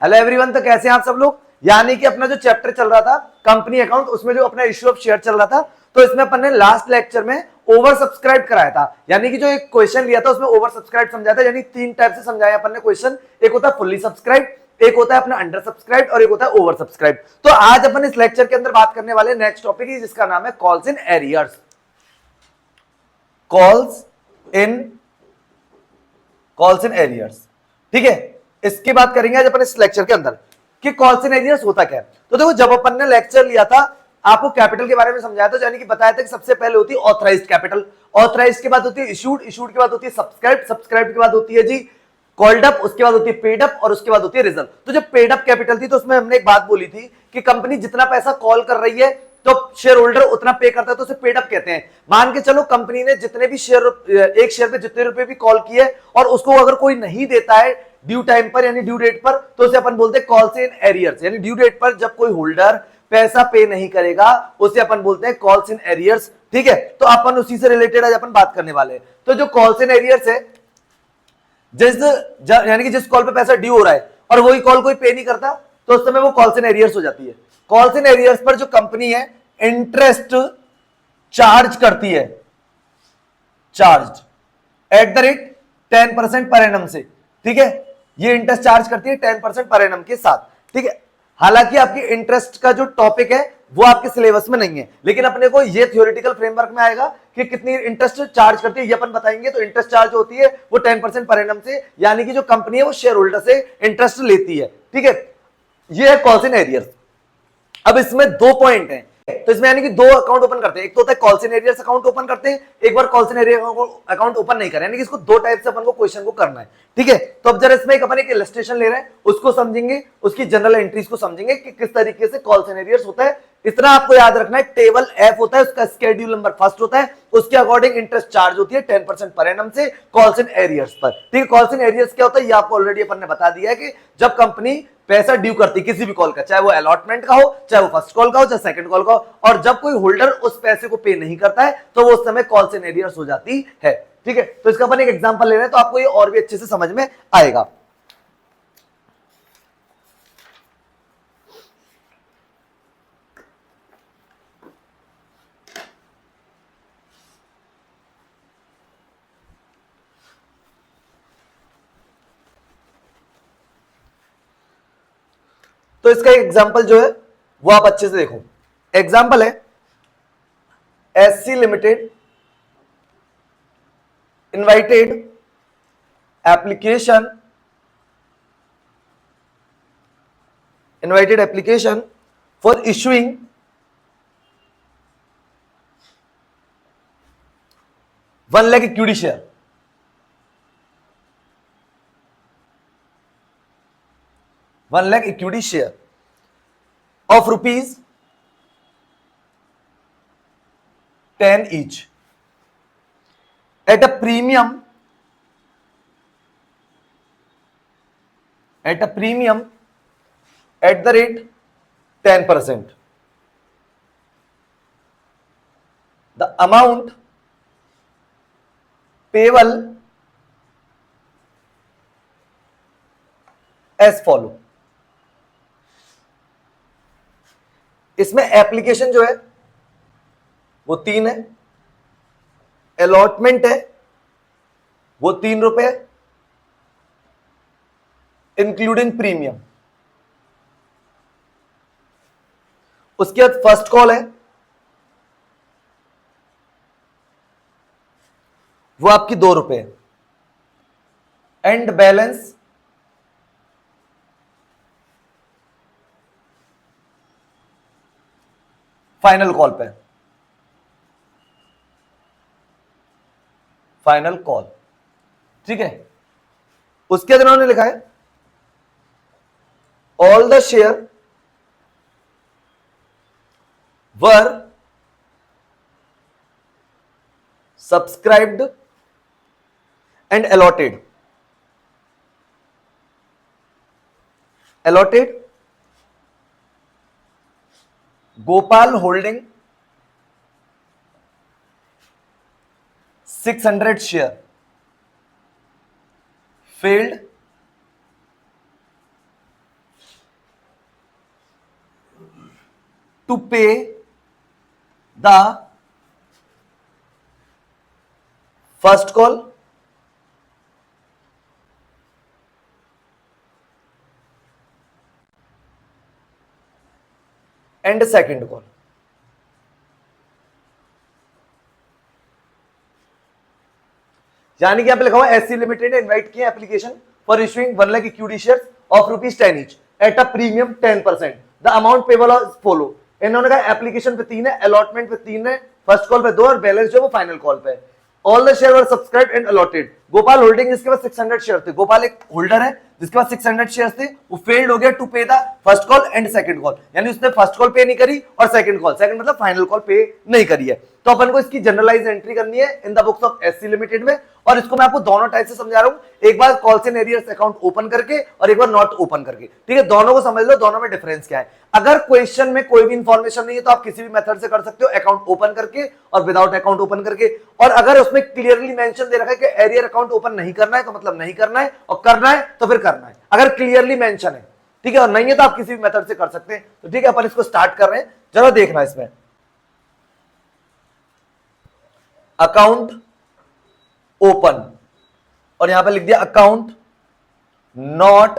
Hello everyone, तो कैसे हैं आप सब लोग। यानी कि अपना जो चैप्टर चल रहा था कंपनी अकाउंट, उसमें जो अपना इश्यू ऑफ शेयर चल रहा था, तो इसमें अपन ने लास्ट लेक्चर में ओवर सब्सक्राइब कराया था। यानी कि जो एक क्वेश्चन लिया था उसमें ओवर सब्सक्राइब समझाया था। यानी तीन टाइप से समझाया अपन ने क्वेश्चन। एक होता है फुल्ली सब्सक्राइब, एक होता है अपना अंडर सब्सक्राइब और एक होता है ओवर सब्सक्राइब। तो आज अपन इस लेक्चर के अंदर बात करने वाले नेक्स्ट टॉपिक जिसका नाम है calls in arrears. Calls in arrears, ठीक है। इसकी बात करेंगे आज अपन इस लेक्चर के अंदर कि कॉल्स इन एरियर्स होता क्या है। तो देखो, जब अपन ने लेक्चर लिया था आपको कैपिटल के बारे में समझाया था, यानी कि बताया था कि सबसे पहले होती है ऑथराइज्ड कैपिटल, ऑथराइज्ड के बाद होती है इशूड, इशूड के बाद होती है सब्सक्राइब, सब्सक्राइब के बाद होती है जी कॉल्ड अप, उसके बाद होती है पेड अप और उसके बाद होती है रिजल्ट। तो जब पेड अप कैपिटल थी तो उसमें हमने एक बात बोली थी कि कंपनी जितना पैसा कॉल कर रही है तो शेयर होल्डर उतना पे करता है, तो उसे पेड अप कहते हैं। मान के चलो कंपनी ने जितने भी शेयर, एक शेयर पे जितने रुपए भी कॉल किए और उसको अगर कोई नहीं देता है ड्यू टाइम पर यानी ड्यू डेट पर, तो उसे अपन बोलते हैं कॉल्स इन एरियर्स। यानी ड्यू डेट पर जब कोई होल्डर पैसा पे नहीं करेगा उसे अपन बोलते हैं कॉल्स इन एरियर्स, ठीक है। तो अपन उसी से रिलेटेड आज अपन बात करने वाले हैं। तो जो कॉल्स इन एरियर्स है, यानी कि जिस कॉल पे पैसा ड्यू हो रहा है और वही कॉल कोई पे नहीं करता, तो उस समय वो कॉल्स इन एरियर्स हो जाती है। कॉल्स इन एरियर्स पर जो कंपनी है इंटरेस्ट चार्ज करती है, charge at the rate 10% per annum से, ठीक है। ये इंटरेस्ट चार्ज करती है 10% पर एनम के साथ, ठीक है। हालांकि आपकी इंटरेस्ट का जो टॉपिक है वो आपके सिलेबस में नहीं है, लेकिन अपने को ये थ्योरेटिकल फ्रेमवर्क में आएगा कि कितनी इंटरेस्ट चार्ज करती है ये अपन बताएंगे। तो इंटरेस्ट चार्ज होती है वो 10% पर एनम से, यानी कि जो कंपनी है वो शेयर होल्डर से इंटरेस्ट लेती है, ठीक है। ये है कॉल्स इन एरियर्स। अब इसमें दो पॉइंट हैं, तो इसमें यानी कि दो अकाउंट ओपन करते हैं। एक तो होता है calls in arrears account open करते हैं, एक बार calls in arrear account open नहीं करें, यानी कि इसको दो टाइप से अपन को क्वेश्चन को करना है, ठीक है। तो अब जरा इसमें अपन एक इलस्ट्रेशन ले रहे हैं, उसको समझेंगे, उसकी जनरल एंट्रीज को समझेंगे कि किस तरीके से कॉल्स इन एरियर्स होता है। इतना आपको याद रखना है, टेबल एफ होता है, उसका स्केड्यूल नंबर फर्स्ट होता है, उसके अकॉर्डिंग इंटरेस्ट चार्ज होती है 10% पर एनम से कॉल्स इन एरियर्स पर, ठीक है। कॉल्स इन एरियर्स क्या होता है ये आपको ऑलरेडी अपन ने बता दिया है कि जब कंपनी पैसा ड्यू करती किसी भी कॉल का, चाहे वो अलॉटमेंट का हो, चाहे वो फर्स्ट कॉल का हो, चाहे सेकंड कॉल का हो, और जब कोई होल्डर उस पैसे को पे नहीं करता है तो वो उस समय कॉल्स इन एरियर्स हो जाती है, ठीक है। तो इसका अपन एक एग्जांपल ले रहे हैं तो आपको ये और भी अच्छे से समझ में आएगा। तो इसका एक एग्जांपल जो है वो आप अच्छे से देखो। एग्जांपल है SC limited invited application for issuing 1 lakh equity share, 1 lakh equity share of rupees 10 each at a premium at the rate 10%. The amount payable as follow. इसमें एप्लीकेशन जो है वो 3 है, अलॉटमेंट है वो 3 रुपए, इंक्लूडिंग प्रीमियम। उसके बाद फर्स्ट कॉल है वो आपकी 2 रुपए, and balance final call pay, final call, ठीक है। उसके बाद उन्होंने लिखा है all the share were subscribed and allotted Gopal holding 600 share failed to pay the first call and second call. यानी कि यहां पे लिखा हुआ एससी लिमिटेड ने इनवाइट किया application for issuing 1 lakh equity shares of ₹10 each at a premium 10%। The amount payable is follow. इन्होंने कहा एप्लीकेशन पे 3 है, अलॉटमेंट पे 3 है, फर्स्ट कॉल पे 2 और बैलेंस जो वो फाइनल कॉल पे। All the share were subscribed and allotted. Gopal holding जिसके पास 600 शेयर थे, गोपाल एक होल्डर है जिसके पास 600 शेयर थे, वो फेल्ड हो गया to pay the first call and second call. यानी उसने फर्स्ट कॉल पे नहीं करी और सेकंड कॉल, सेकंड मतलब फाइनल कॉल पे नहीं करी है। तो अपन को इसकी जनरलाइज एंट्री करनी है in the books of SC limited में, और इसको मैं आपको दोनों टाइप से समझा रहा हूं, एक बार calls in arrears account open करके और एक बार नॉट ओपन करके। ठीक है, दोनों को समझ लो, दोनों में डिफरेंस क्या है। अगर क्वेश्चन में कोई भी इंफॉर्मेशन नहीं है तो आप किसी भी मेथड से कर सकते हो, अकाउंट ओपन करके और विदाउट अकाउंट ओपन करके। और अगर उसमें क्लियरली मेंशन दे रखा है कि एरियर अकाउंट ओपन नहीं करना है तो मतलब नहीं करना है, और करना है तो फिर करना है, अगर क्लियरली मेंशन है। ठीक है, और नहीं है तो आप किसी भी मेथड से कर सकते हैं। तो ठीक है, अपन इसको स्टार्ट कर रहे हैं, जरा देखना इसमें। अकाउंट ओपन और यहां पे लिख दिया अकाउंट नॉट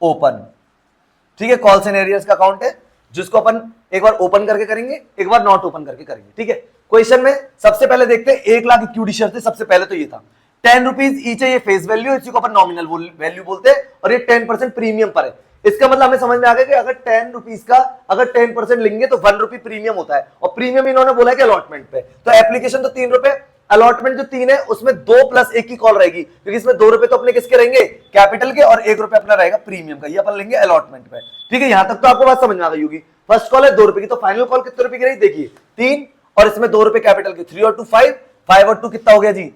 ओपन। ठीक है, कॉल्स एंड एरियर्स का अकाउंट है जिसको अपन एक बार ओपन करके करेंगे, एक बार नॉट ओपन करके करेंगे। ठीक है, क्वेश्चन में सबसे पहले देखते हैं 1 लाख इक्विटी शेयर थे, सबसे पहले तो ये था। ₹10 ईच है, ये फेस वैल्यू है, इसी को अपन नॉमिनल वैल्यू बोलते हैं, और ये 10% प्रीमियम पर है। इसका मतलब हमें समझ में आ गया कि अगर ₹10 का अगर 10% लेंगे तो ₹1 प्रीमियम होता है, और प्रीमियम इन्होंने बोला है कि अलॉटमेंट पे। तो एप्लीकेशन तो ₹3, अलॉटमेंट जो 3 है उसमें 2 + 1 की कॉल रहेगी, क्योंकि इसमें ₹2 तो अपने किसके रहेंगे, कैपिटल के, और ₹1 अपना रहेगा प्रीमियम का, ये अपन लेंगे अलॉटमेंट पे। ठीक है, यहां तक तो आपको बात समझ में आ गई होगी। फर्स्ट कॉल है ₹2 की, तो फाइनल कॉल कितने रुपए की रही, देखिए 3, और इसमें ₹2 कैपिटल की, 3 और 2 5, 5 और 2 कितना हो गया जी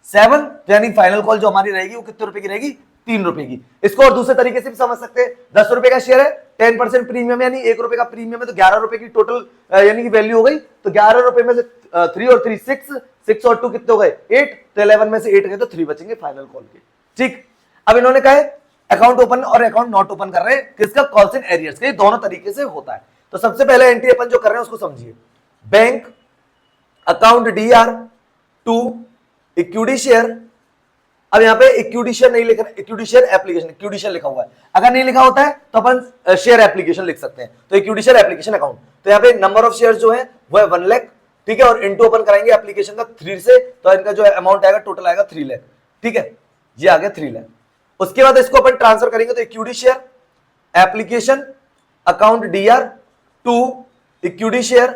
7। यानी फाइनल कॉल जो हमारी रहेगी वो कितने रुपए की रहेगी, ₹3 की। इसको और दूसरे तरीके से भी समझ सकते हैं, ₹10 का शेयर है, 10% प्रीमियम यानी ₹1 का प्रीमियम है, तो ₹11 की टोटल यानी कि वैल्यू हो गई। तो ₹11 में से 3 और 3 6, 6 और 2 कितने हो गए 8, तो 11 में से 8 गए तो 3 बचेंगे फाइनल कॉल के। ठीक, अब इन्होंने कहा है अकाउंट ओपन और अकाउंट नॉट ओपन कर रहे हैं, किसका, कॉल्स इन एरियर्स के, दोनों तरीके से होता है। तो सबसे पहले एंट्री अपन जो कर रहे हैं उसको समझिए। Bank account DR to equity share. अब यहां पे इक्विटी शेयर नहीं लिखा, equity share application, equity share लिखा हुआ है, अगर नहीं लिखा होता है तो अपन शेयर एप्लीकेशन लिख सकते हैं। तो इक्विटी शेयर एप्लीकेशन अकाउंट, तो यहां पे नंबर ऑफ शेयर जो है वो है 1 लाख। ठीक है, और इनटू ओपन कराएंगे एप्लीकेशन का 3 से, तो इनका जो अमाउंट आएगा टोटल आएगा 3 लाख। ठीक है, ये आ गया 3 लाख। उसके बाद इसको अपन ट्रांसफर करेंगे, तो equity share application account DR to equity share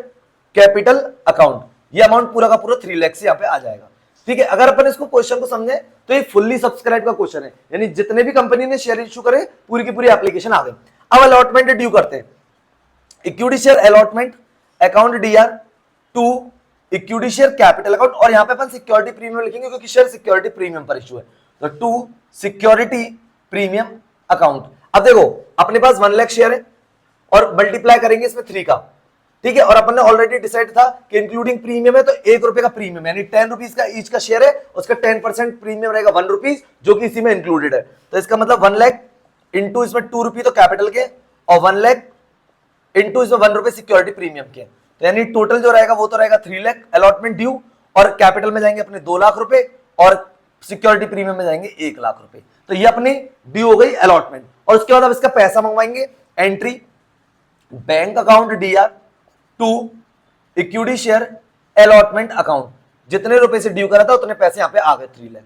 capital account, ये अमाउंट पूरा का पूरा 3 लाख से यहां पे आ जाएगा। ठीक है, अगर अपन इसको क्वेश्चन को समझे तो ये फुल्ली सब्सक्राइब का क्वेश्चन है, यानी जितने भी कंपनी ने शेयर इश्यू करे पूरी की पूरी एप्लीकेशन आ गई। अब अलॉटमेंट ड्यू करते हैं, equity share allotment account DR to equity share capital account, और यहां पे अपन सिक्योरिटी प्रीमियम लिखेंगे क्योंकि शेयर सिक्योरिटी प्रीमियम पर इश्यू है, तो टू सिक्योरिटी प्रीमियम अकाउंट। अब देखो अपने पास 1 लाख शेयर है और मल्टीप्लाई करेंगे इसमें 3 का। ठीक है, और अपन ने ऑलरेडी डिसाइड था कि इंक्लूडिंग प्रीमियम है तो ₹1 का प्रीमियम, यानी ₹10 का ईच का शेयर है, उसका 10% प्रीमियम रहेगा ₹1 जो कि इसी में इंक्लूडेड है। तो इसका मतलब 1 लाख इंटू इसमें ₹2 तो कैपिटल के, और 1 लाख इंटू इसमें ₹1 सिक्योरिटी प्रीमियम के, तो यानी टोटल जो रहेगा वो तो रहेगा 3 लाख अलॉटमेंट ड्यू, और कैपिटल में जाएंगे अपने ₹2 लाख और सिक्योरिटी प्रीमियम में जाएंगे ₹1 लाख। तो ये अपनी ड्यू हो गई अलॉटमेंट। और उसके बाद अब इसका पैसा मंगवाएंगे, entry bank account DR to equity share allotment account, जितने रुपए से ड्यू करा था उतने पैसे यहां पे आ गए 3 लाख।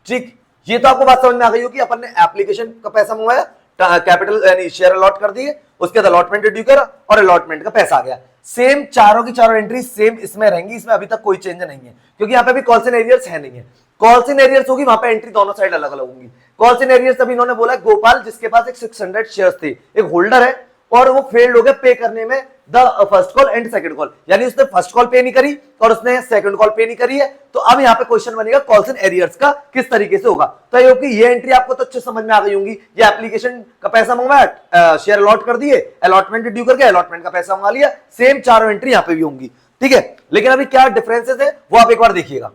ठीक, ये तो आपको बात समझ में आ गई हो कि अपन ने एप्लीकेशन का पैसा मंगवाया, कैपिटल यानी शेयर अलॉट कर दिए, उसके बाद अलॉटमेंट ड्यू करा और अलॉटमेंट का पैसा आ गया। सेम चारों की चारों एंट्री सेम इसमें रहेंगी, इसमें अभी तक कोई चेंज नहीं है, क्योंकि यहाँ पे भी कॉल्स इन एरियर्स है नहीं है। कॉल्स इन एरियर्स होगी वहां पे एंट्री दोनों साइड अलग अलग होंगी। कॉल्स इन एरियर्स तभी इन्होंने बोला गोपाल जिसके पास एक 600 शेयर्स थे, एक होल्डर है और वो फेल्ड हो गया पे करने में the first call and second call, यानी उसने फर्स्ट कॉल पे नहीं करी और उसने सेकंड कॉल पे नहीं करी है। तो अब यहाँ पे क्वेश्चन बनेगा कॉल्स इन एरियर्स का किस तरीके से होगा। तो ये होगी ये एंट्री आपको तो अच्छे समझ में आ गई होंगी। ये एप्लीकेशन का पैसा मंगवाया, शेयर अलॉट कर दिए, अलॉटमेंट ड्यू करके अलॉटमेंट का पैसा मंगा लिया, सेम चारों एंट्री यहाँ पे भी होंगी। ठीक है, लेकिन अभी क्या डिफरेंसेस है वो आप एक बार देखिएगा।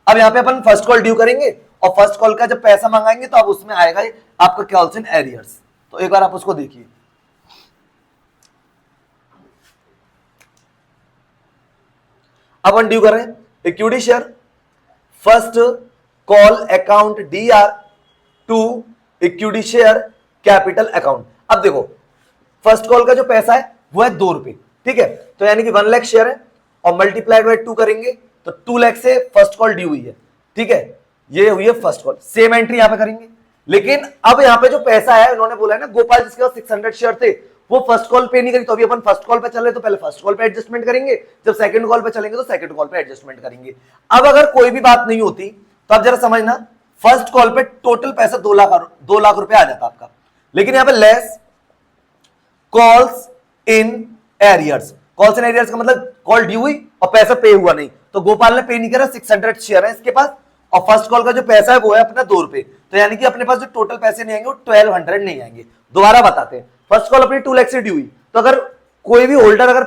अब यहाँ पे अपन फर्स्ट कॉल ड्यू करेंगे और फर्स्ट कॉल का जब पैसा मंगाएंगे तो अब उसमें आएगा आपका कॉल्स इन एरियर्स, तो एक बार आप उसको देखिए। अपन ड्यू कर रहे हैं equity share first call account DR to equity share capital account. अब देखो फर्स्ट कॉल का जो पैसा है वो है 2 रुपए, ठीक है, तो यानी कि 1 लाख शेयर है और मल्टीप्लाइड बाय 2 करेंगे तो 2 लाख से फर्स्ट कॉल ड्यू हुई है, ठीक है, ये हुई है फर्स्ट कॉल। सेम एंट्री यहां पे करेंगे, लेकिन अब यहां पे जो पैसा है उन्होंने बोला है ना गोपाल जिसके पास 600 शेयर थे वो फर्स्ट कॉल पे नहीं करी, तो अभी अपन फर्स्ट कॉल पे चल रहे तो पहले फर्स्ट कॉल पे एडजस्टमेंट करेंगे, जब सेकंड कॉल पे चलेंगे तो सेकंड कॉल पे एडजस्टमेंट करेंगे। अब अगर कोई भी बात नहीं होती तो आप जरा समझना, फर्स्ट कॉल पे टोटल पैसा 2 लाख रुपए आ जाता आपका, लेकिन यहां पे less calls in arrears. Calls in arrears का मतलब कॉल ड्यू हुई और पैसा पे हुआ नहीं, तो गोपाल ने पे नहीं करा, 600 शेयर है इसके पास और फर्स्ट कॉल का जो पैसा है वो है अपना 2 रुपए, तो यानी कि अपने पास जो टोटल पैसे नहीं आएंगे वो 1200 नहीं आएंगे। दोबारा बताते हैं, फर्स्ट कॉल अपनी 2 लाख से ड्यू हुई, तो अगर कोई भी होल्डर अगर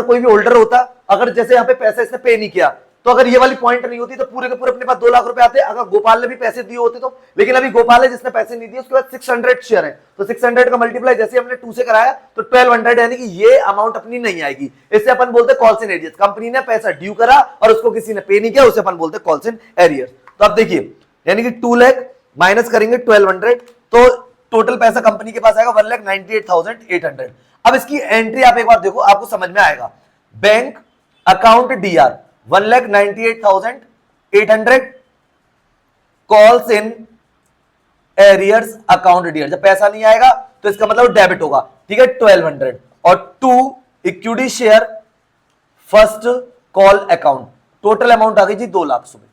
कोई भी होल्डर होता, अगर जैसे यहाँ पे पैसा इसने पे नहीं किया, तो अगर ये वाली पॉइंट नहीं होती तो पूरे के पूरे अपने पास 2 लाख रुपए आते, अगर गोपाल ने भी पैसे दिए होते तो। लेकिन अभी गोपाल है जिसने पैसे नहीं दिए, उसके बाद 600 शेयर है, तो 600 का मल्टीप्लाई जैसे हमने 2 से कराया तो 1200, यानी कि ये अमाउंट अपनी नहीं आएगी। इससे अपन बोलते कॉल्स इन एरियर्स, कंपनी ने पैसा ड्यू करा और उसको किसी ने पे नहीं किया, उसे अपन बोलते कॉल्स इन एरियर्स। तो अब देखिए यानी कि 2 लाख माइनस करेंगे 1200 तो टोटल पैसा कंपनी के पास आएगा 1,98,800। अब इसकी एंट्री आप एक बार देखो, आपको समझ में आएगा। Bank account D R 1,98,800 calls in arrears account DR, जब पैसा नहीं आएगा तो इसका मतलब डेबिट होगा, ठीक है, 1200 और 2 equity share first call account, total amount आ गई जी 2 लाख रुपए,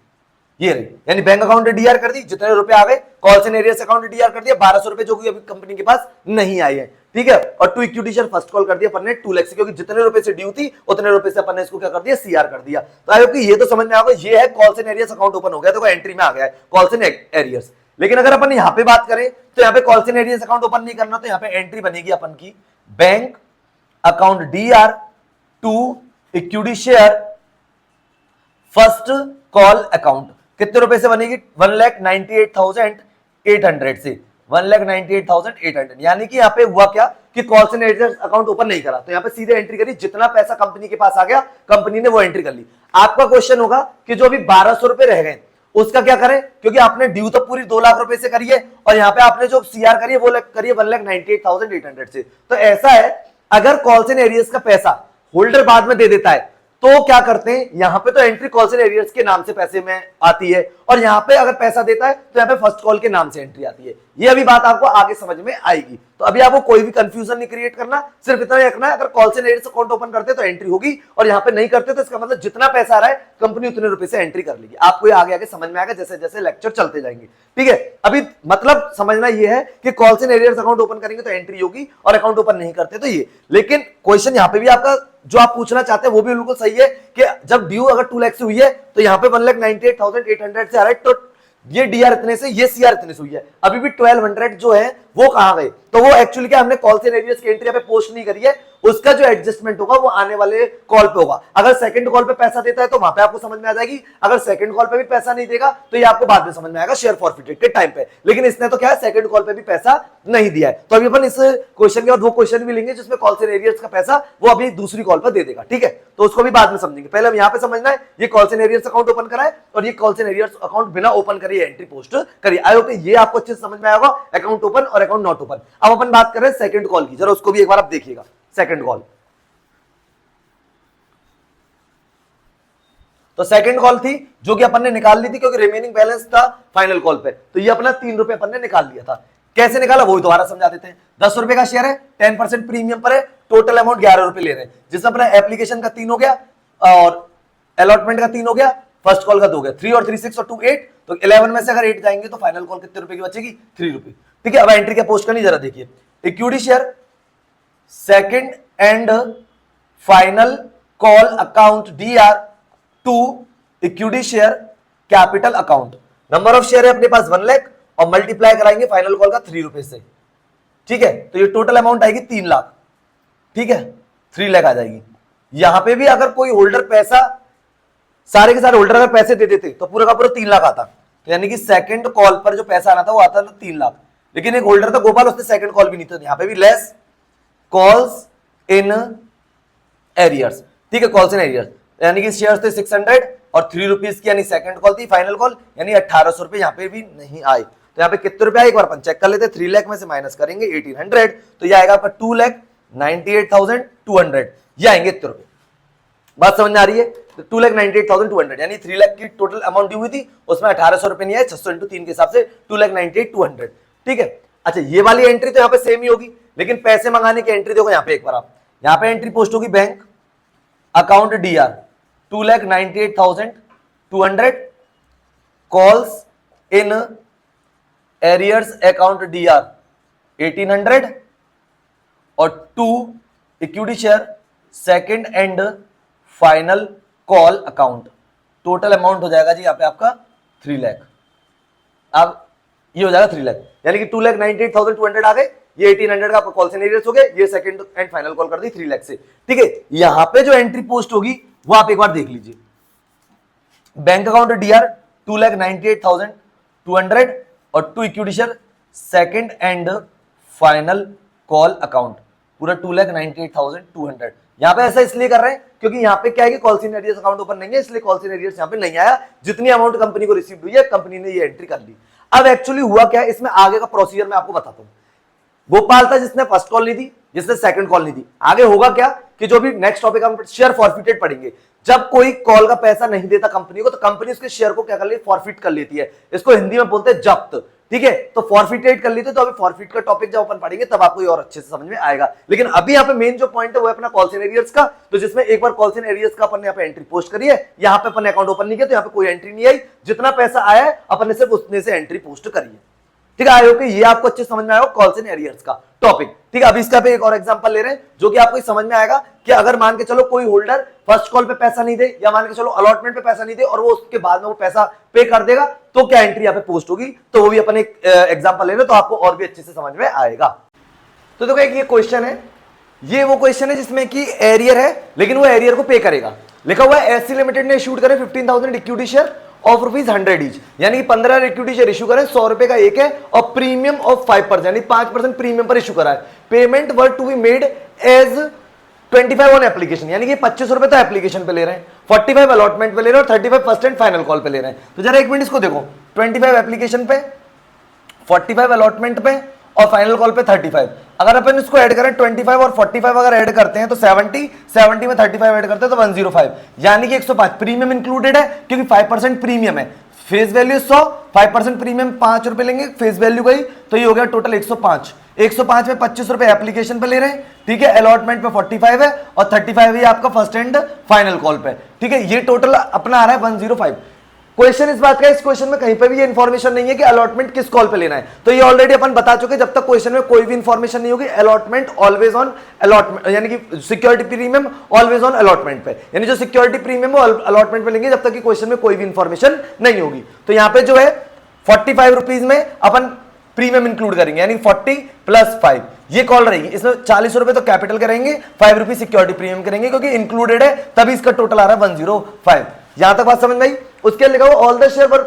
ये रही, यानी बैंक अकाउंट डीआर कर दी, जितने रुपए आ गए, calls in arrears account DR कर दिया 1200 रुपए, जो कि अभी कंपनी के पास नहीं आए हैं, ठीक है, और 2 इक्विटी शेयर फर्स्ट कॉल कर दिया अपन ने 2 लाख से, क्योंकि जितने रुपए से ड्यू थी उतने रुपए से अपन ने इसको क्या कर दिया, सीआर कर दिया। तो आई होप कि ये तो समझ में आ गया, ये है calls in arrears account open हो गया, तो एंट्री में आ गया है कॉल्स इन एरियर्स। लेकिन अगर अपन यहां पे बात करें तो यहाँ पे calls in arrears account open नहीं करना, तो यहाँ पे एंट्री बनेगी अपन की bank account DR to equity share first call account. कितने रुपए से बनेगी, 1,98,800 से 1,98,800, यानी कि यहाँ पे हुआ क्या कि calls in arrears account open नहीं करा, तो यहाँ पे सीधे एंट्री करी, जितना पैसा कंपनी के पास आ गया कंपनी ने वो एंट्री कर ली। आपका क्वेश्चन होगा कि जो अभी 1200 रुपए रह गए उसका क्या करें, क्योंकि आपने ड्यू तो पूरी 2 लाख रुपए से करी है और यहाँ पे आपने जो सीआर करी है वो करी है 1,98,800 से। तो ऐसा है, अगर कॉल्स इन एरियर्स का पैसा होल्डर बाद में दे देता है तो क्या करते हैं, यहां पे तो एंट्री कॉल्स इन एरियर्स के नाम से पैसे में आती है, और यहां पे अगर पैसा देता है तो यहां पे फर्स्ट कॉल के नाम से एंट्री आती है। ये अभी बात आपको आगे समझ में आएगी, तो अभी आपको कोई भी कंफ्यूजन नहीं क्रिएट करना, सिर्फ इतना रखना है, अगर calls in arrears account open करते तो एंट्री होगी, और यहां पे नहीं करते तो इसका मतलब जितना पैसा आ रहा है कंपनी उतने रुपए से एंट्री कर लेगी। आपको ये आगे आगे समझ में आएगा जैसे जैसे लेक्चर चलते जाएंगे, ठीक है। अभी मतलब समझना ये है कि calls in arrears account open करेंगे तो एंट्री होगी और अकाउंट ओपन नहीं करते तो ये। लेकिन क्वेश्चन यहां पे भी आपका जो आप पूछना चाहते हैं वो भी बिल्कुल सही है कि जब ड्यू अगर 2 लाख से हुई है तो यहां पे 1,98,800 से आ रहा है, तो ये डीआर इतने से, ये सीआर इतने से हुई है, अभी भी 1200 जो है वो कहां गए, तो वो एक्चुअली क्या हमने कॉल्स इन एरियर्स की एंट्री पे पोस्ट नहीं करी है, उसका जो एडजस्टमेंट होगा वो आने वाले कॉल पे होगा। अगर सेकंड कॉल पे पैसा देता है तो वहां पे आपको समझ में आ जाएगी, अगर सेकंड कॉल पे भी पैसा नहीं देगा तो ये आपको बाद में समझ में आएगा शेयर फॉरफिटेड के टाइम पे। लेकिन इसने तो क्या है, सेकंड कॉल पे भी पैसा नहीं दिया है, तो अभी अपन इस क्वेश्चन के बाद वो क्वेश्चन भी लेंगे जिसमें कॉल्स इन एरियर्स का पैसा वो अभी दूसरी कॉल पर दे देगा, ठीक है, तो उसको भी बाद में समझेंगे। पहले हम यहाँ पे समझना है ये calls in arrears account open कराए और ये कॉल्स इन एरियर्स अकाउंट बिना ओपन करिए एंट्री पोस्ट करिए। आई होप ये आपको अच्छे से समझ में आएगा, अकाउंट ओपन और अकाउंट नॉट ओपन। अब अपन बात कर रहे हैं सेकंड कॉल की, जरा उसको भी एक बार आप देखिएगा। सेकंड कॉल, तो सेकंड कॉल थी जो कि अपन ने निकाल ली थी क्योंकि रिमेनिंग बैलेंस था फाइनल कॉल पे, तो ये अपना 3 रुपए अपन ने निकाल लिया था। कैसे निकाला वो दोबारा समझा देते हैं। 10 रुपए का शेयर है, 10% प्रीमियम पर है, टोटल अमाउंट 11 रुपए ले रहे हैं, जिसमें अपना एप्लीकेशन का 3 हो गया और अलॉटमेंट का 3 हो गया, फर्स्ट कॉल का 2 हो गया, 3 और 3 6 और 2 8, तो 11 में से अगर 8 जाएंगे तो फाइनल कॉल कितने रुपए की बचेगी, 3 रुपए, ठीक है। अब एंट्री क्या पोस्ट करनी जरा देखिए, equity share second and final call account DR to equity share capital account. Number of share है अपने पास 1 लाख और मल्टीप्लाई कराएंगे फाइनल कॉल का 3 रुपए से, ठीक है, तो ये टोटल अमाउंट आएगी 3 लाख, ठीक है, 3 लाख आ जाएगी। यहां पे भी अगर कोई होल्डर पैसा, सारे के सारे होल्डर अगर पैसे दे देते तो पूरा का पूरा 3 लाख आता, तो यानी कि सेकंड कॉल पर जो पैसा आना था वो आता था 3 लाख, लेकिन एक होल्डर था गोपाल, उसने सेकंड कॉल भी नहीं, तो यहां पे भी लेस कॉल्स इन एरियर्स, ठीक है, कॉल्स इन एरियर्स, यानी कि शेयर थे 600 और 3 रुपीज की यानी सेकंड कॉल थी, फाइनल कॉल यानी 1800 रुपए यहाँ पे भी नहीं आए। तो यहाँ पे कितने रुपए आए एक बार अपन चेक कर लेते हैं। 3 लाख में से माइनस करेंगे 1800, तो ये आएगा आपका 2,98,200, ये आएंगे इतने रुपए। बात समझ में आ रही है? तो 2,98,200 यानी 3 लाख की टोटल अमाउंट दी हुई थी, उसमें 1800 रुपए नहीं आए, 600 × 3 के हिसाब से 2,98,200। ठीक है, अच्छा ये वाली एंट्री तो यहाँ पे सेम ही होगी, लेकिन पैसे मंगाने की एंट्री देखो यहाँ पे एक बार आप, यहाँ पे एंट्री पोस्ट होगी bank account DR 2,98,200, calls in arrears account DR 1,800 और 2 equity share second and final call account. Total amount हो जाएगा जी यहाँ पे आपका 3 लाख। अब ये हो जाएगा 3 लाख, यानी कि 2,98,200 आ गए, ये 1,800 का आपका कॉल से एरियर्स हो गए, ये सेकंड एंड फाइनल कॉल कर दी 3 लाख से। ठीक है, यहां पे जो एंट्री पोस्ट होगी वो आप एक बार देख लीजिए। बैंक अकाउंट DR 2,98,200 और 2 equity share second and final call account, पूरा 2,98,200। यहां पे ऐसा इसलिए कर रहे हैं क्योंकि यहां पे क्या है कि calls in arrears account open नहीं है, इसलिए कॉल्स इन एरियर्स यहां पे नहीं आया। जितनी अमाउंट कंपनी को रिसीव हुई है, कंपनी ने ये एंट्री कर ली। अब एक्चुअली हुआ क्या है, इसमें आगे का प्रोसीजर मैं आपको बताता हूं। गोपाल था जिसने फर्स्ट कॉल ली थी, जिसने सेकंड कॉल ली थी। आगे होगा क्या कि जो भी नेक्स्ट टॉपिक हम शेयर फॉरफिटेड पढ़ेंगे, जब कोई कॉल का पैसा नहीं देता कंपनी को, तो कंपनी उसके शेयर को क्या कर लेती है, फॉरफिट कर लेती है। इसको हिंदी में बोलते हैं जब्त। ठीक है, तो फॉरफिटेड कर लेते, तो अभी फॉरफिट का टॉपिक जब अपन पढ़ेंगे तब आपको ये और अच्छे से समझ में आएगा। लेकिन अभी यहाँ पे मेन जो पॉइंट है वो है अपना कॉल्स इन एरियर्स का, तो जिसमें एक बार कॉल्स इन एरियर्स का अपन ने यहाँ पे एंट्री पोस्ट करी है, यहाँ पे अपन ने अकाउंट ओपन नहीं किया, तो यहाँ पे कोई एंट्री नहीं आई। जितना पैसा आया है अपन ने सिर्फ उतने से एंट्री पोस्ट करी है। ठीक है, आई होप कि ये आपको अच्छे समझ में आएगा कॉल्स इन एरियर्स का टॉपिक। ठीक है, अभी इसका पे एक और एग्जांपल ले रहे हैं जो कि आपको समझ में आएगा कि अगर मान के चलो कोई होल्डर फर्स्ट कॉल पे पैसा नहीं दे, या मान के चलो अलॉटमेंट पे पैसा नहीं दे और वो उसके बाद में वो पैसा पे कर देगा, तो क्या एंट्री यहाँ पे पोस्ट होगी। तो वो भी अपन एक एग्जांपल ले रहे, तो आपको और भी अच्छे से समझ में आएगा। तो देखो एक ये क्वेश्चन है, ये वो क्वेश्चन है जिसमें कि एरियर है, लेकिन वो एरियर को पे करेगा। लिखा हुआ है एससी लिमिटेड ने इशूड करे 15,000 इक्विटी शेयर ऑफ ₹100 ईच, यानी 15 इक्विटी शेयर इशू करें, 100 रुपए का एक है, और प्रीमियम ऑफ 5%, यानी 5% प्रीमियम पर इशू करा है। Payment were to be made as 25 on application, यानी कि 25 रुपए तो एप्लीकेशन पे ले रहे हैं, 45 अलॉटमेंट पे ले रहे हैं और 35 फर्स्ट एंड फाइनल कॉल पे ले रहे हैं। तो जरा एक मिनट इसको देखो, 25 एप्लीकेशन पे, 45 अलॉटमेंट पे और फाइनल कॉल पे 35। अगर अपन इसको ऐड करें 25 और 45 अगर ऐड करते हैं तो 70 में 35 ऐड करते हैं तो 105, यानी कि 105 प्रीमियम इंक्लूडेड है क्योंकि 5% प्रीमियम है। फेस वैल्यू 100, 5% प्रीमियम 5 रुपए लेंगे, फेस वैल्यू गई, तो ये हो गया टोटल 105। 105 में 25 रुपए एप्लीकेशन पे ले रहे हैं, ठीक है, अलॉटमेंट पे 45 है और 35 है आपका फर्स्ट एंड फाइनल कॉल पे। ठीक है, ये टोटल अपना आ रहा है 105। क्वेश्चन इस बात का, इस क्वेश्चन में कहीं पे भी ये इंफॉर्मेशन नहीं है कि अलॉटमेंट किस कॉल पे लेना है, तो ये ऑलरेडी अपन बता चुके। जब तक क्वेश्चन में कोई भी इंफॉर्मेशन नहीं होगी, अलॉटमेंट ऑलवेज ऑन अलॉटमेंट, यानी कि security premium always on allotment पे, यानी जो सिक्योरिटी प्रीमियम वो अलॉटमेंट पे लेंगे जब तक कि क्वेश्चन में कोई भी इंफॉर्मेशन नहीं होगी। तो यहाँ पे जो है 45 रुपीज में अपन प्रीमियम इंक्लूड करेंगे, यानी 40 + 5 ये कॉल रहेगी। इसमें 40 रुपए तो कैपिटल करेंगे, 5 रुपीज सिक्योरिटी प्रीमियम करेंगे क्योंकि इंक्लूडेड है, तभी इसका टोटल आ रहा है 105। यहां तक बात समझ में आई। उसके लिखा हुआ all the share were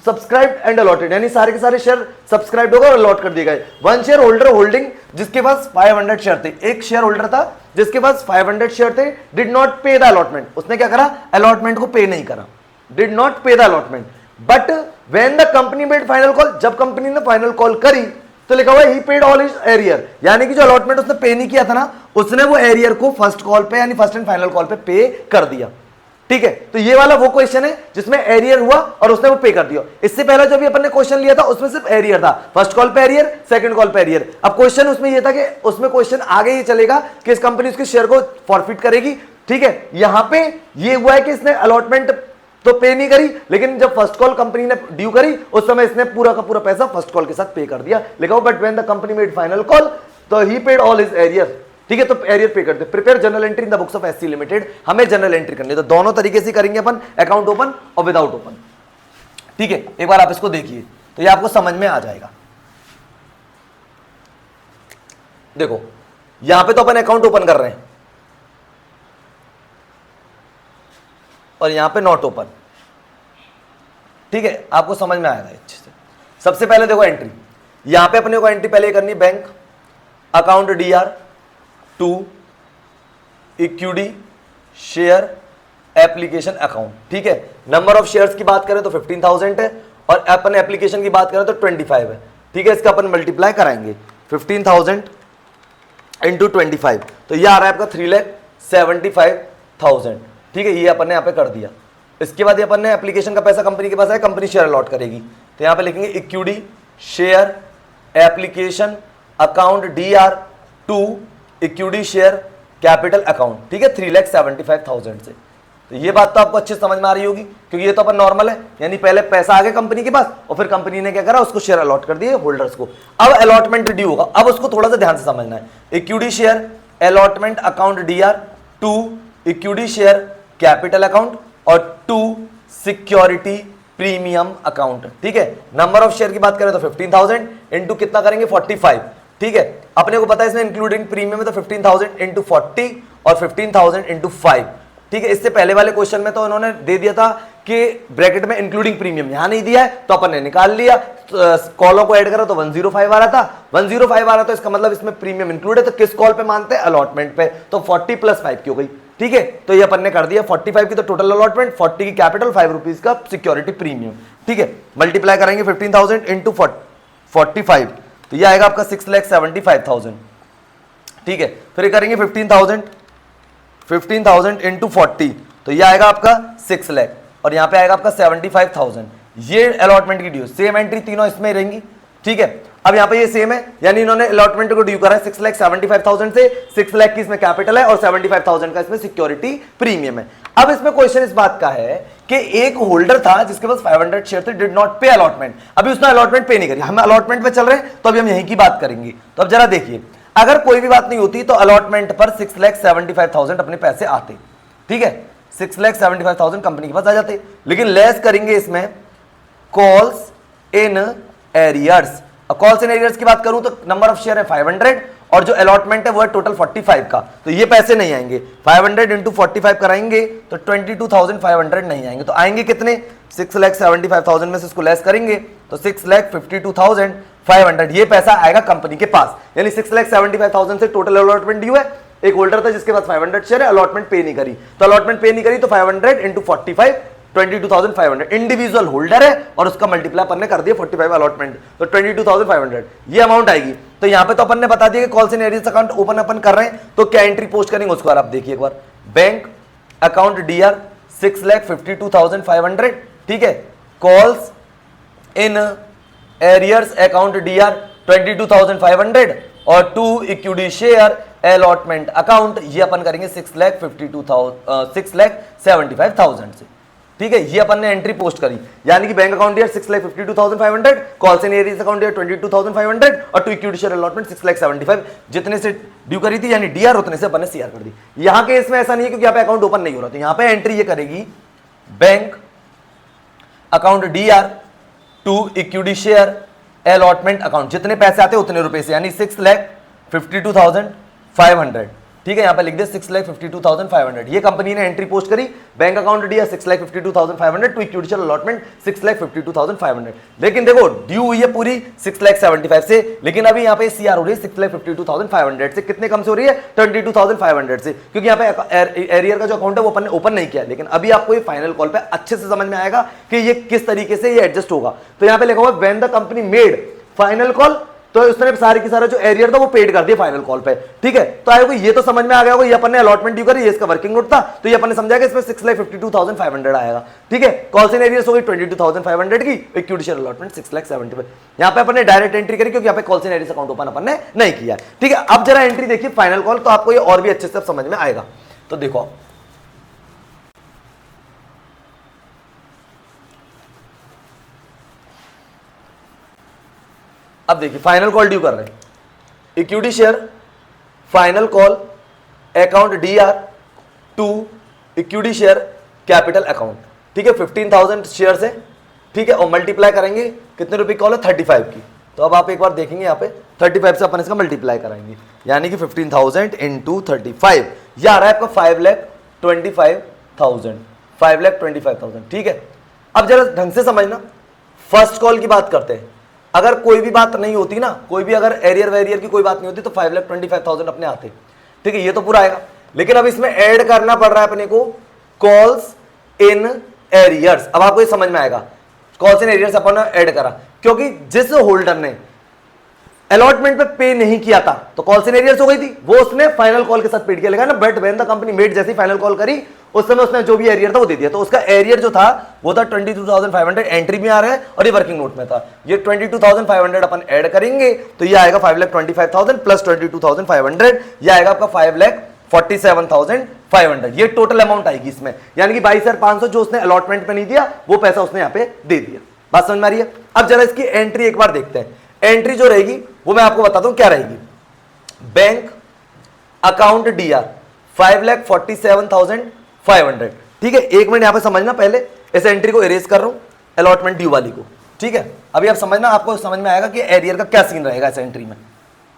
subscribed and allotted, यानी सारे के सारे शेयर सब्सक्राइब होगा और अलॉट कर दिए गए। वन शेयर होल्डर होल्डिंग, जिसके पास 500 शेयर थे, एक शेयर होल्डर था जिसके पास 500 शेयर थे, डिड नॉट पे द अलॉटमेंट, उसने क्या करा, अलॉटमेंट को पे नहीं करा, डिड नॉट पे the allotment. But when the company made final call, जब कंपनी ने फाइनल कॉल करी तो लिखा हुआ ही पेड ऑल हिज एरियर, यानी कि जो अलॉटमेंट उसने पे नहीं किया था ना, उसने वो एरियर को फर्स्ट कॉल पे यानी फर्स्ट एंड फाइनल कॉल पे कर दिया। ठीक है, तो ये वाला वो क्वेश्चन है जिसमें एरियर हुआ और उसने वो पे कर दिया। इससे पहले जो भी अपन ने क्वेश्चन लिया था उसमें सिर्फ एरियर था, फर्स्ट कॉल पे एरियर, सेकंड कॉल पे एरियर। अब क्वेश्चन उसमें ये था कि उसमें क्वेश्चन आगे ये चलेगा कि इस कंपनी उसके शेयर को फॉरफिट करेगी। ठीक है, यहां पे ये हुआ है कि इसने अलॉटमेंट तो पे नहीं करी, लेकिन जब फर्स्ट कॉल कंपनी ने ड्यू करी उस समय इसने पूरा का पूरा पैसा फर्स्ट कॉल के साथ पे कर दिया। लिखा हो but when the company made final call तो ही पेड ऑल हिज एरियर। ठीक है, तो एरियर पे करते, prepare general entry in the books of SC limited, हमें जनरल एंट्री करनी है। तो दोनों तरीके से करेंगे अपन, अकाउंट ओपन और विदाउट ओपन। ठीक है, एक बार आप इसको देखिए तो ये आपको समझ में आ जाएगा। देखो यहां पे तो अपन अकाउंट ओपन कर रहे हैं और यहां पे नॉट ओपन। ठीक है, आपको समझ में आएगा अच्छे से। सबसे पहले देखो एंट्री, यहां पे अपने को एंट्री पहले करनी, bank account DR 2 equity share application account, ठीक है। नंबर ऑफ शेयर्स की बात करें तो 15,000 है और अपन एप्लीकेशन की बात करें तो 25 है, ठीक है। इसका अपन मल्टीप्लाई कराएंगे 15,000 इंटू 25, तो ये आ रहा है आपका 3,75,000, ठीक है। ये अपन ने यहाँ पे कर दिया। इसके बाद ये अपन ने एप्लीकेशन का पैसा कंपनी के पास है, कंपनी शेयर अलॉट करेगी, तो यहाँ पे लिखेंगे equity share application account DR to equity share capital account, ठीक है, 3,75,000 से। तो ये बात तो आपको अच्छे समझ में आ रही होगी, क्योंकि ये तो अपन नॉर्मल है, यानी पहले पैसा आ गया कंपनी के पास और फिर कंपनी ने क्या करा, उसको शेयर अलॉट कर दिए होल्डर्स को। अब अलॉटमेंट ड्यू होगा, अब उसको थोड़ा सा ध्यान से समझना है। Equity share allotment account DR to equity share capital account और टू सिक्योरिटी प्रीमियम अकाउंट, ठीक है। नंबर ऑफ शेयर की बात करें तो 15,000 इंटू कितना करेंगे 45, ठीक है। अपने को पता है इसमें इंक्लूडिंग प्रीमियम है तो 15,000 इंटू 40 और 15,000 इंटू 5, ठीक है। इससे पहले वाले क्वेश्चन में तो उन्होंने दे दिया था कि ब्रैकेट में इंक्लूडिंग प्रीमियम, यहां नहीं दिया है तो अपन ने निकाल लिया, कॉलों को ऐड करा तो 105 आ रहा था, 105 आ रहा था, इसका मतलब इसमें प्रीमियम इंक्लूड है। तो किस कॉल पे मानते हैं, अलॉटमेंट पे, तो 40 + 5 की हो गई, ठीक है। तो ये अपन ने कर दिया 45 की तो टोटल अलॉटमेंट, 40 की कैपिटल, 5 रुपीज का सिक्योरिटी प्रीमियम, ठीक है। मल्टीप्लाई करेंगे 15,000 इंटू 45, तो ये आएगा आपका 6,75,000, ठीक है। फिर करेंगे 15,000 इंटू 40, तो ये आएगा आपका 6 लाख और यहाँ पे आएगा आपका 75,000। ये अलॉटमेंट की ड्यू, सेम एंट्री तीनों इसमें रहेंगी, ठीक है। अब यहाँ पे ये सेम है, यानी इन्होंने अलॉटमेंट को ड्यू करा है 6,75,000 से, 6 लाख की इसमें कैपिटल है और 75,000 का इसमें सिक्योरिटी प्रीमियम है। अब इसमें क्वेश्चन इस बात का है कि एक होल्डर था जिसके पास 500 शेयर थे, डिड नॉट पे अलॉटमेंट, अभी उसने अलॉटमेंट पे नहीं करी। हम अलॉटमेंट पे चल रहे हैं तो अभी हम यहीं की बात करेंगे। तो अब जरा देखिए, अगर कोई भी बात नहीं होती तो अलॉटमेंट पर 6,75,000 अपने पैसे आते, ठीक है। 6,75,000 कंपनी के पास आ जाते, लेकिन लेस करेंगे इसमें calls in arrears. Calls in arrears की बात करूं तो नंबर ऑफ शेयर है 500 और जो अलॉटमेंट है वो है टोटल 45 का, तो ये पैसे नहीं आएंगे। 500 इंटू 45 कराएंगे तो 22,500 नहीं आएंगे, तो आएंगे कितने, 6,75,000 में से इसको लेस करेंगे तो 6,52,500, ये पैसा आएगा कंपनी के पास। यानी 6,75,000 से टोटल अलॉटमेंट ड्यू है। एक होल्डर था जिसके पास 500 शेयर है, अलॉटमेंट पे नहीं करी, तो अलॉटमेंट पे नहीं करी तो 500 इंटू 45 22,500, इंडिविजुअल होल्डर है और उसका मल्टीप्लाई अपन ने कर दिया 45 अलॉटमेंट, तो 22,500 ये अमाउंट आएगी। तो यहां पे तो अपन ने बता दिया कि calls in arrears account open अपन कर रहे हैं, तो क्या एंट्री पोस्ट करेंगे उसको आप देखिए एक बार। बैंक अकाउंट DR 6,52,500, ठीक है। Calls in arrears account DR 22,500 और to equity share allotment account ये अपन करेंगे 6,75,000 से, ठीक है। ये अपन ने एंट्री पोस्ट करी, यानी कि bank account 6,52,500, calls in arrears account 22,500 और टू इक्विटी शेयर अलॉटमेंट 6,75,000, जितने से ड्यू करी थी यानी DR उतने से अपन ने CR कर दी। यहां के इसमें ऐसा नहीं है क्योंकि यहाँ पे अकाउंट ओपन नहीं हो रहा, तो यहां पे एंट्री ये करेगी bank account DR to equity share allotment account, जितने पैसे आते उतने रुपए से, यानी 6,52,500, ठीक है। यहां पे लिख दे 6,52,500, ये कंपनी ने एंट्री पोस्ट करी। Bank account DR 6,52,500 to equity share allotment 6,52,500, लेकिन देखो ड्यू हुई है पूरी 6,75,000 से, लेकिन अभी यहाँ पे CR हो रही है 6,52,500 से, कितने कम से हो रही है 22,500 से, क्योंकि यहाँ पे एरियर का जो अकाउंट है वो अपन ने ओपन नहीं किया। लेकिन अभी आपको ये फाइनल कॉल पे अच्छे से समझ में आएगा कि ये किस तरीके से ये एडजस्ट होगा। तो यहाँ पे लिखा हुआ when the company made final call, तो उसने सारे की सारा जो एरियर था वो पेड कर दिया फाइनल कॉल पे, ठीक है। तो आए ये तो समझ में आ गया होगा, ये अपन ने अलॉटमेंट ड्यू करी, ये इसका वर्किंग नोट था, तो ये अपन ने समझा कि इसमें 6,52,500 आएगा, ठीक है। कॉल्स इन एरियर्स हो गई 22,500 की, इक्विटी शेयर अलॉटमेंट 6,75,000। यहाँ पे अपन ने डायरेक्ट एंट्री करी क्योंकि यहाँ पे calls in arrears account open अपन ने नहीं किया, ठीक है। अब जरा एंट्री देखिए फाइनल कॉल, तो आपको ये और भी अच्छे से समझ में आएगा। तो देखो अब देखिए फाइनल कॉल ड्यू कर रहे हैं, equity share final call account DR to equity share capital account, ठीक है। 15,000 शेयर है, ठीक है, और मल्टीप्लाई करेंगे कितने रुपए कॉल है 35 की। तो अब आप एक बार देखेंगे यहाँ पे 35 से अपन इसका मल्टीप्लाई कराएंगे, यानी कि 15,000 इंटू 35 ये आ रहा है आपका 5,25,000, 5,25,000, ठीक है। अब जरा ढंग से समझना, फर्स्ट कॉल की बात करते हैं। अगर कोई भी बात नहीं होती ना, कोई भी अगर एरियर वेरियर की कोई बात नहीं होती तो 5,25,000 अपने आते, ठीक है, ये तो पूरा आएगा। लेकिन अब इसमें ऐड करना पड़ रहा है अपने को कॉल्स इन एरियर्स। अब आपको ये समझ में आएगा, कॉल्स इन एरियर्स अपन ने ऐड करा क्योंकि जिस होल्डर ने अलॉटमेंट पे पे नहीं किया था तो कॉल्स इन एरियर्स हो गई थी, वो उसने फाइनल कॉल के साथ पेड किया, लेगा ना। But when the company made, जैसी फाइनल कॉल करी उस समय उसने जो भी एरियर था वो दे दिया, तो उसका एरियर जो था वो था 22,500, एंट्री में आ रहा है और ये वर्किंग नोट में था। ये 22,500 अपन ऐड करेंगे तो ये आएगा 5,25,000 प्लस 22,500, ये आएगा आपका 5,47,500। ये टोटल अमाउंट आएगी इसमें, यानी कि 22,500 जो उसने अलॉटमेंट पे नहीं दिया वो पैसा उसने यहाँ पे दे दिया। बात समझ में आ रही है? अब जरा इसकी एंट्री एक बार देखते हैं। एंट्री जो रहेगी वो मैं आपको बताता हूं क्या रहेगी। बैंक अकाउंट डीआर 5,47,500, ठीक है। एक मिनट यहां पे समझना, पहले इस एंट्री को इरेज कर रहा हूं, अलॉटमेंट ड्यू वाली को, ठीक है। अभी आप समझना, आपको समझ में आएगा कि एरियर का क्या सीन रहेगा इस एंट्री में,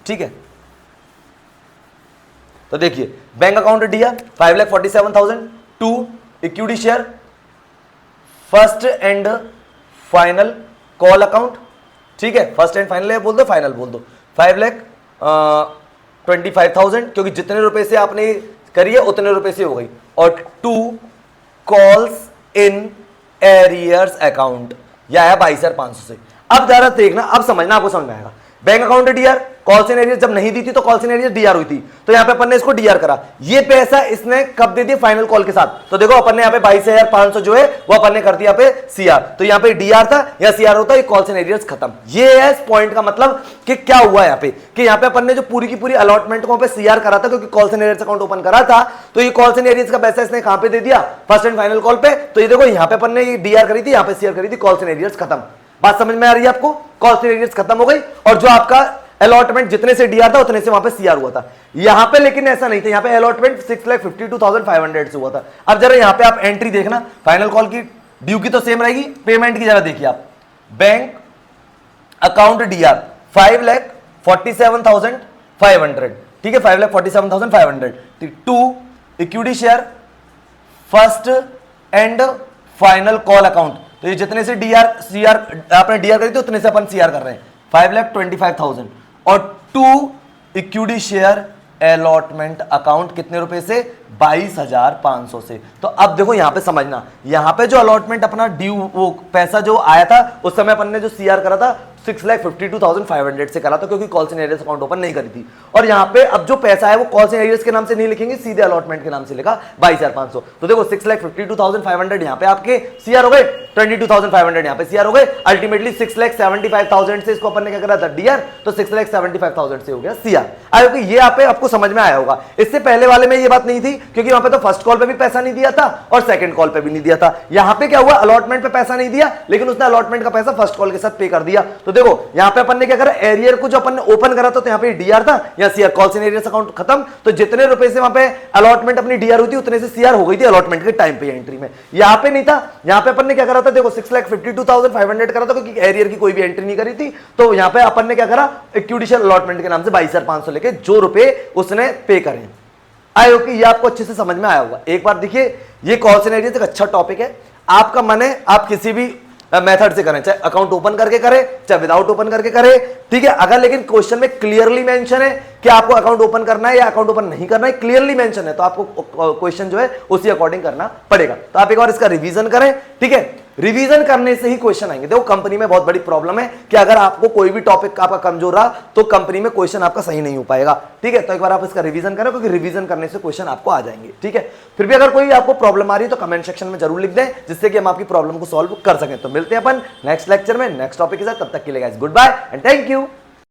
ठीक है। तो देखिए, bank account DR 5,47,000 to equity share first and final call account, ठीक है। फर्स्ट एंड फाइनल बोल दो, फाइनल बोल दो। 5,25,000 क्योंकि जितने रुपए से आपने करी है उतने रुपए से हो गई, और to calls in arrears account, यह है 22,500 से। अब जरा देखना, अब समझना, आपको समझ में आएगा। Bank account D R, calls in arrears जब नहीं दी थी तो कॉल्स इन एरियर्स डीआर हुई थी, तो यहां पे अपन ने इसको डीआर करा। ये पैसा इसने कब दे दिया? फाइनल कॉल के साथ। तो देखो अपन ने यहां पे 22,500 जो है वो अपन ने कर दिया पे सीआर, तो यहां पे डीआर था या सीआर होता, ये कॉल्स इन एरियर्स खत्म। ये है इस पॉइंट का मतलब कि क्या हुआ यहां पे, कि यहां पे अपन ने जो पूरी की पूरी अलॉटमेंट को पे सीआर करा था, क्योंकि calls in arrears account open करा था, तो ये कॉल्स इन एरियर्स का पैसा इसने कहां पे दे दिया? फर्स्ट एंड फाइनल कॉल पे। तो ये देखो यहां पे अपन ने ये डीआर करी थी, यहां पे सीआर करी थी, कॉल्स इन एरियर्स खत्म। बात समझ में आ रही है आपको? कॉल्स इन एरियर्स खत्म हो गई, और जो आपका अलॉटमेंट जितने से डीआर था उतने से वहां पे सीआर हुआ था। यहां पे लेकिन ऐसा नहीं था, यहां पे अलॉटमेंट 6,52,500 से हुआ था। अब जरा यहां पे आप एंट्री देखना, फाइनल कॉल की ड्यू की तो सेम रहेगी, पेमेंट की जरा देखिए आप। बैंक अकाउंट डीआर 5,47,500, ठीक है, 5,47,500 to equity share first and final call account, तो ये जितने से डीआर सीआर आपने डीआर करी थी उतने से अपन सीआर कर रहे हैं, 5,25,000, और to equity share allotment account कितने रुपए से? 22,500 से। तो अब देखो यहां पे समझना, यहां पे जो अलॉटमेंट अपना ड्यू, वो पैसा जो आया था उस समय अपन ने जो सीआर करा था 6,52,500 से करा था, क्योंकि calls in arrears account open नहीं करी थी। और यहां पे अब जो पैसा है वो कॉल्स इन एरियर्स के नाम से नहीं लिखेंगे, सीधे अलॉटमेंट के नाम से लिखा 22,500। तो देखो 6,52,500 यहां पे आपके सीआर हो गए, 22,500 यहां पे सीआर हो गए, अल्टीमेटली 6,75,000 से इसको अपन ने क्या करा था? डीआर, तो 6,75,000 से हो गया सीआर। आई होप ये आपको समझ में आया होगा। इससे पहले वाले में ये बात नहीं थी, क्योंकि वहां पे तो फर्स्ट कॉल पे भी पैसा नहीं दिया था और सेकंड कॉल पे भी नहीं दिया था। यहां पे क्या हुआ? अलॉटमेंट पे पैसा नहीं दिया, लेकिन उसने अलॉटमेंट का पैसा फर्स्ट कॉल के साथ पे कर दिया। तो देखो यहां पे अपन ने क्या करा? एरियर को जो अपन ने ओपन करा था तो यहां पे डीआर था या CR, calls in arrears account खत्म, तो जितने रुपए से वहां पे अलॉटमेंट अपनी डीआर हुई थी उतने से सीआर हो गई थी अलॉटमेंट के टाइम पे एंट्री में। यहां पे नहीं था, यहां पे अपन ने क्या करा था? देखो 6,52,500 करा था, क्योंकि एरियर की कोई भी एंट्री नहीं करी थी, तो यहां पे अपन ने क्या करा? इक्विटी शेयर अलॉटमेंट के नाम से 22,500 लेके जो रुपए उसने पे करे। आई होप कि ये आपको अच्छे से समझ में आया होगा। एक बार देखिए, ये कॉल्स इन एरियर्स एक अच्छा टॉपिक है। आपका मन है आप किसी भी मेथड से करें, चाहे अकाउंट ओपन करके करें चाहे विदाउट ओपन करके करें, ठीक है। अगर लेकिन क्वेश्चन में क्लियरली मेंशन है कि आपको अकाउंट ओपन करना है या अकाउंट ओपन नहीं करना है, क्लियरली मेंशन है, तो आपको क्वेश्चन जो है उसी अकॉर्डिंग करना पड़ेगा। तो आप एक बार इसका रिवीजन करें, ठीक है। रिवीजन करने से ही क्वेश्चन आएंगे। देखो कंपनी में बहुत बड़ी प्रॉब्लम है कि अगर आपको कोई भी टॉपिक आपका कमजोर रहा तो कंपनी में क्वेश्चन आपका सही नहीं हो पाएगा, ठीक है। तो एक बार आप इसका रिवीजन करें, क्योंकि रिवीजन करने से क्वेश्चन आपको आ जाएंगे, ठीक है। फिर भी अगर कोई आपको प्रॉब्लम आ रही है तो कमेंट सेक्शन में जरूर लिख दें, जिससे कि हम आपकी प्रॉब्लम को सॉल्व कर सकें। तो मिलते हैं अपन नेक्स्ट लेक्चर में नेक्स्ट टॉपिक के साथ, तब तक के लिए guys goodbye and thank you.